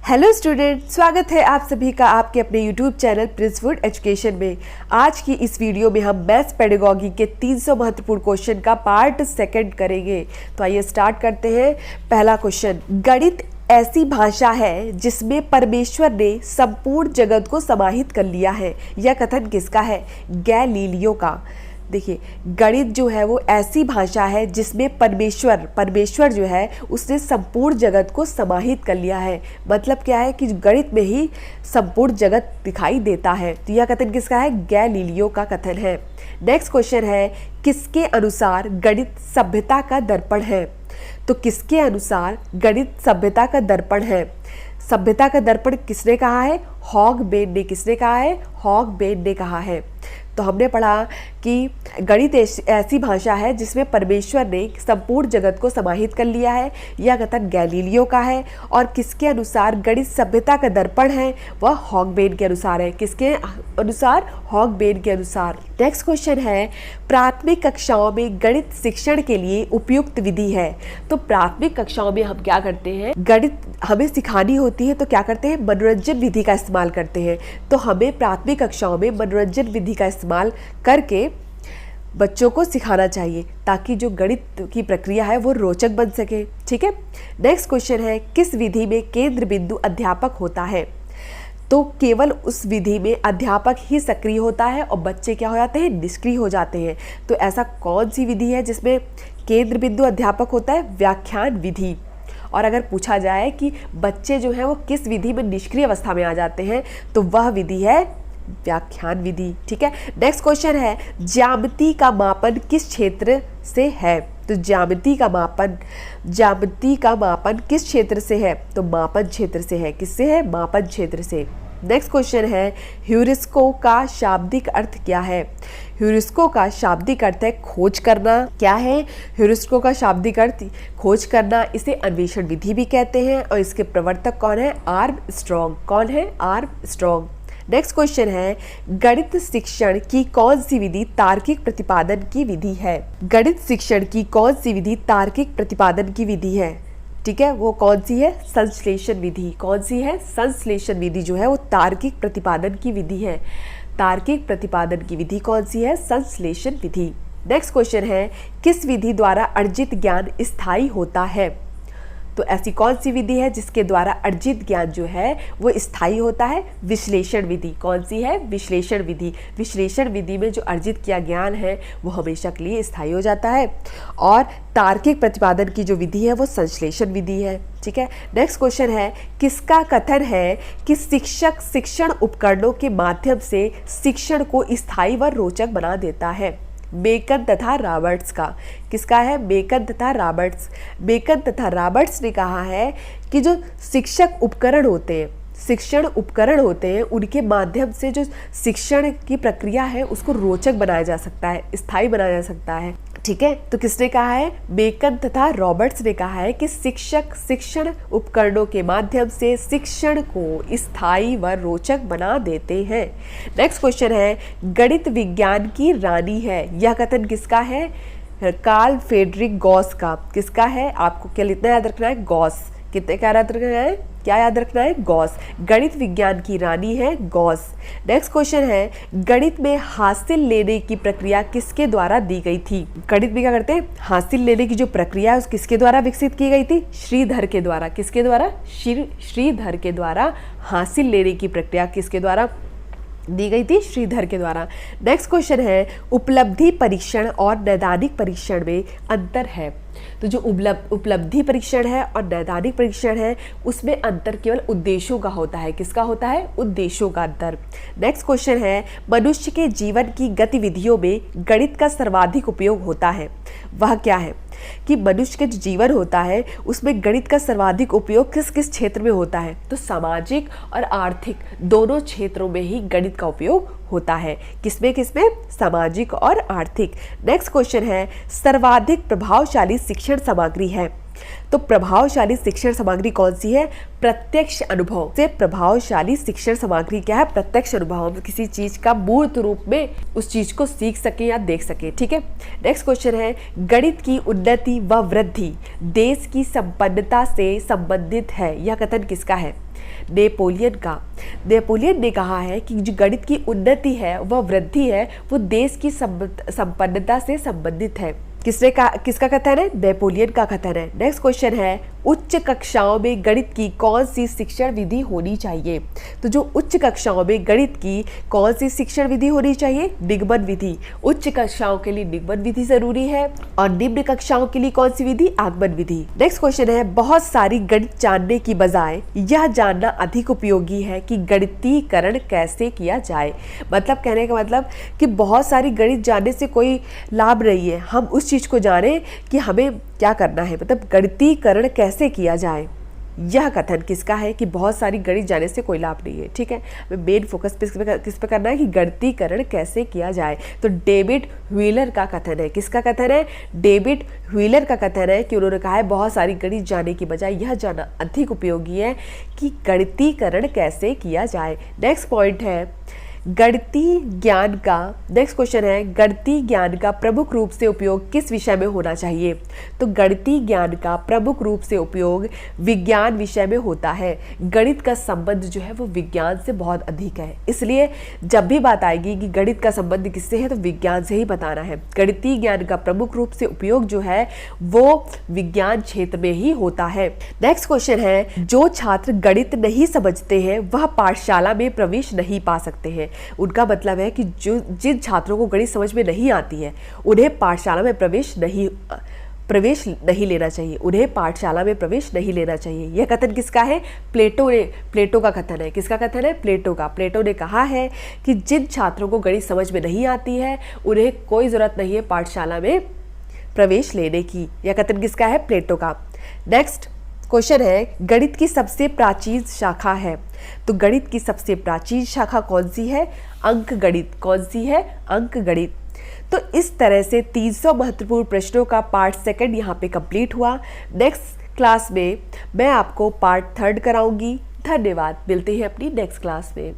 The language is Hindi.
हेलो स्टूडेंट, स्वागत है आप सभी का आपके अपने यूट्यूब चैनल प्रिंसवुड एजुकेशन में। आज की इस वीडियो में हम मैथ्स पेडागॉजी के 300 महत्वपूर्ण क्वेश्चन का पार्ट सेकंड करेंगे। तो आइए स्टार्ट करते हैं। पहला क्वेश्चन, गणित ऐसी भाषा है जिसमें परमेश्वर ने संपूर्ण जगत को समाहित कर लिया है। यह कथन किसका है? गैलीलियो का। देखिए, गणित जो है वो ऐसी भाषा है जिसमें परमेश्वर जो है उसने संपूर्ण जगत को समाहित कर लिया है। मतलब क्या है कि गणित में ही संपूर्ण जगत दिखाई देता है। तो यह कथन किसका है? गैलीलियो का कथन है। नेक्स्ट क्वेश्चन है, किसके अनुसार गणित सभ्यता का दर्पण है? तो किसके अनुसार गणित सभ्यता का दर्पण है? सभ्यता का दर्पण किसने कहा है? हॉगबेन ने। किसने कहा है? हॉगबेन ने कहा है। तो हमने पढ़ा कि गणित ऐसी भाषा है जिसमें परमेश्वर ने संपूर्ण जगत को समाहित कर लिया है। यह कथन गैलीलियो का है। और किसके अनुसार गणित सभ्यता का दर्पण है? वह हॉगबेन के अनुसार है। किसके अनुसार? हॉगबेन के अनुसार। नेक्स्ट क्वेश्चन है, प्राथमिक कक्षाओं में गणित शिक्षण के लिए उपयुक्त विधि है। तो प्राथमिक कक्षाओं में हम क्या करते हैं? गणित हमें सिखानी होती है तो क्या करते हैं? मनोरंजन विधि का इस्तेमाल करते हैं। तो हमें प्राथमिक कक्षाओं में मनोरंजन विधि का इस्तेमाल करके बच्चों को सिखाना चाहिए ताकि जो गणित की प्रक्रिया है वो रोचक बन सके। ठीक है। नेक्स्ट क्वेश्चन है, किस विधि में केंद्र बिंदु अध्यापक होता है? तो केवल उस विधि में अध्यापक ही सक्रिय होता है और बच्चे क्या हो जाते हैं? निष्क्रिय हो जाते हैं। तो ऐसा कौन सी विधि है जिसमें केंद्र बिंदु अध्यापक होता है? व्याख्यान विधि। और अगर पूछा जाए कि बच्चे जो हैं वो किस विधि में निष्क्रिय अवस्था में आ जाते हैं, तो वह विधि है व्याख्यान विधि। ठीक है। नेक्स्ट क्वेश्चन है, ज्यामिति का मापन किस क्षेत्र से है? तो ज्यामिति का मापन किस क्षेत्र से है? तो मापन क्षेत्र से है। किससे है? मापन क्षेत्र से। नेक्स्ट क्वेश्चन है, ह्यूरिस्को का शाब्दिक अर्थ क्या है? ह्यूरिस्को का शाब्दिक अर्थ है खोज करना। क्या है ह्यूरिस्को का शाब्दिक अर्थ? खोज करना। इसे अन्वेषण विधि भी कहते हैं। और इसके प्रवर्तक कौन है? आर्मस्ट्रॉन्ग। कौन है? आर्मस्ट्रॉन्ग। नेक्स्ट क्वेश्चन है, गणित शिक्षण की कौन सी विधि तार्किक प्रतिपादन की विधि है? गणित शिक्षण की कौन सी विधि तार्किक प्रतिपादन की विधि है? ठीक है, वो कौन सी है? संश्लेषण विधि। कौन सी है? संश्लेषण विधि जो है वो तार्किक प्रतिपादन की विधि है। तार्किक प्रतिपादन की विधि कौन सी है? संश्लेषण विधि। नेक्स्ट क्वेश्चन है, किस विधि द्वारा अर्जित ज्ञान स्थायी होता है? तो ऐसी कौन सी विधि है जिसके द्वारा अर्जित ज्ञान जो है वो स्थायी होता है? विश्लेषण विधि। कौन सी है? विश्लेषण विधि। विश्लेषण विधि में जो अर्जित किया ज्ञान है वो हमेशा के लिए स्थायी हो जाता है। और तार्किक प्रतिपादन की जो विधि है वो संश्लेषण विधि है। ठीक है। नेक्स्ट क्वेश्चन है, किसका कथन है कि शिक्षक शिक्षण उपकरणों के माध्यम से शिक्षण को स्थायी व रोचक बना देता है? बेकन तथा रॉबर्ट्स का। किसका है? बेकन तथा रॉबर्ट्स। बेकन तथा रॉबर्ट्स ने कहा है कि जो शिक्षण उपकरण होते हैं उनके माध्यम से जो शिक्षण की प्रक्रिया है उसको रोचक बनाया जा सकता है, स्थायी बनाया जा सकता है। ठीक है। तो किसने कहा है? बेकन तथा रॉबर्ट्स ने कहा है कि शिक्षक शिक्षण उपकरणों के माध्यम से शिक्षण को स्थायी व रोचक बना देते हैं। नेक्स्ट क्वेश्चन है, गणित विज्ञान की रानी है। यह कथन किसका है? कार्ल फ्रेडरिक गॉस का। किसका है? आपको क्या लिखना याद रखना है? गॉस। कितने क्या याद रखना है? क्या याद रखना है? गॉस। गणित विज्ञान की रानी है गॉस। नेक्स्ट क्वेश्चन है, गणित में हासिल लेने की प्रक्रिया किसके द्वारा दी गई थी? गणित में क्या करते हैं? हासिल लेने की जो प्रक्रिया है उस किसके द्वारा विकसित की गई थी? श्रीधर के द्वारा। किसके द्वारा? श्रीधर के द्वारा हासिल लेने की प्रक्रिया किसके द्वारा दी गई थी? श्रीधर के द्वारा। नेक्स्ट क्वेश्चन है, उपलब्धि परीक्षण और नैदानिक परीक्षण में अंतर है। तो जो उपलब्धि परीक्षण है और नैदानिक परीक्षण है उसमें अंतर केवल उद्देश्यों का होता है। किसका होता है? उद्देश्यों का अंतर। नेक्स्ट क्वेश्चन है, मनुष्य के जीवन की गतिविधियों में गणित का सर्वाधिक उपयोग होता है। वह क्या है? कि मनुष्य का जो जीवन होता है उसमें गणित का सर्वाधिक उपयोग किस किस क्षेत्र में होता है? तो सामाजिक और आर्थिक दोनों क्षेत्रों में ही गणित का उपयोग होता है। किसमें? सामाजिक और आर्थिक। नेक्स्ट क्वेश्चन है, सर्वाधिक प्रभावशाली शिक्षण सामग्री है। तो प्रभावशाली शिक्षण सामग्री कौन सी है? प्रत्यक्ष अनुभव। से प्रभावशाली शिक्षण सामग्री क्या है? प्रत्यक्ष अनुभव। हम किसी चीज का मूर्त रूप में उस चीज को सीख सके या देख सके। ठीक है, नेक्स्ट क्वेश्चन है, गणित की उन्नति व वृद्धि देश की संपन्नता से संबंधित है, यह कथन किसका है? नेपोलियन का। नेपोलियन ने कहा है कि जो गणित की उन्नति है वह वृद्धि है वो देश की संपन्नता से संबंधित है। किसका कथन है? नेपोलियन का कथन है। नेक्स्ट क्वेश्चन है, उच्च कक्षाओं में गणित की कौन सी शिक्षण विधि होनी चाहिए? तो जो उच्च कक्षाओं में गणित की कौन सी शिक्षण विधि होनी चाहिए? निगमन विधि। उच्च कक्षाओं के लिए निगमन विधि जरूरी है और निम्न कक्षाओं के लिए कौन सी विधि? आगमन विधि। नेक्स्ट क्वेश्चन है, बहुत सारी गणित जानने की बजाय यह जानना अधिक उपयोगी है कि गणितीकरण कैसे किया जाए। मतलब कहने का मतलब कि बहुत सारी गणित जानने से कोई लाभ नहीं है, हम उस चीज को जाने कि हमें क्या करना है, मतलब गणितीकरण कैसे किया जाए। यह कथन किसका है कि बहुत सारी गणित जानने से कोई लाभ नहीं है। ठीक है, हमें मेन फोकस किस पे करना है कि गणितीकरण कैसे किया जाए। तो डेविड व्हीलर का कथन है। किसका कथन है? डेविड व्हीलर का कथन है कि उन्होंने कहा है बहुत सारी गणित जानने की बजाय यह जानना अधिक उपयोगी है कि गणितीकरण कैसे किया जाए। नेक्स्ट पॉइंट है, गणितीय ज्ञान का। नेक्स्ट क्वेश्चन है, गणितीय ज्ञान का प्रमुख रूप से उपयोग किस विषय में होना चाहिए? तो गणितीय ज्ञान का प्रमुख रूप से उपयोग विज्ञान विषय में होता है। गणित का संबंध जो है वो विज्ञान से बहुत अधिक है, इसलिए जब भी बात आएगी कि गणित का संबंध किससे है तो विज्ञान से ही बताना है। गणितीय ज्ञान का प्रमुख रूप से उपयोग जो है वो विज्ञान क्षेत्र में ही होता है। नेक्स्ट क्वेश्चन है, जो छात्र गणित नहीं समझते हैं वह पाठशाला में प्रवेश नहीं पा सकते हैं। उनका मतलब है कि जिन छात्रों को गणित समझ में नहीं आती है उन्हें पाठशाला में प्रवेश नहीं लेना चाहिए। उन्हें पाठशाला में प्रवेश नहीं लेना चाहिए। यह कथन किसका है? प्लेटो का कथन है। किसका कथन है? प्लेटो का। प्लेटो ने कहा है कि जिन छात्रों को गणित समझ में नहीं आती है उन्हें कोई जरूरत नहीं है पाठशाला में प्रवेश लेने की। यह कथन किसका है? प्लेटो का। नेक्स्ट क्वेश्चन है, गणित की सबसे प्राचीन शाखा है। तो गणित की सबसे प्राचीन शाखा कौन सी है? अंक गणित। कौन सी है? अंक गणित। तो इस तरह से 300 महत्वपूर्ण प्रश्नों का पार्ट सेकंड यहाँ पे कंप्लीट हुआ। नेक्स्ट क्लास में मैं आपको पार्ट थर्ड कराऊंगी। धन्यवाद, मिलते हैं अपनी नेक्स्ट क्लास में।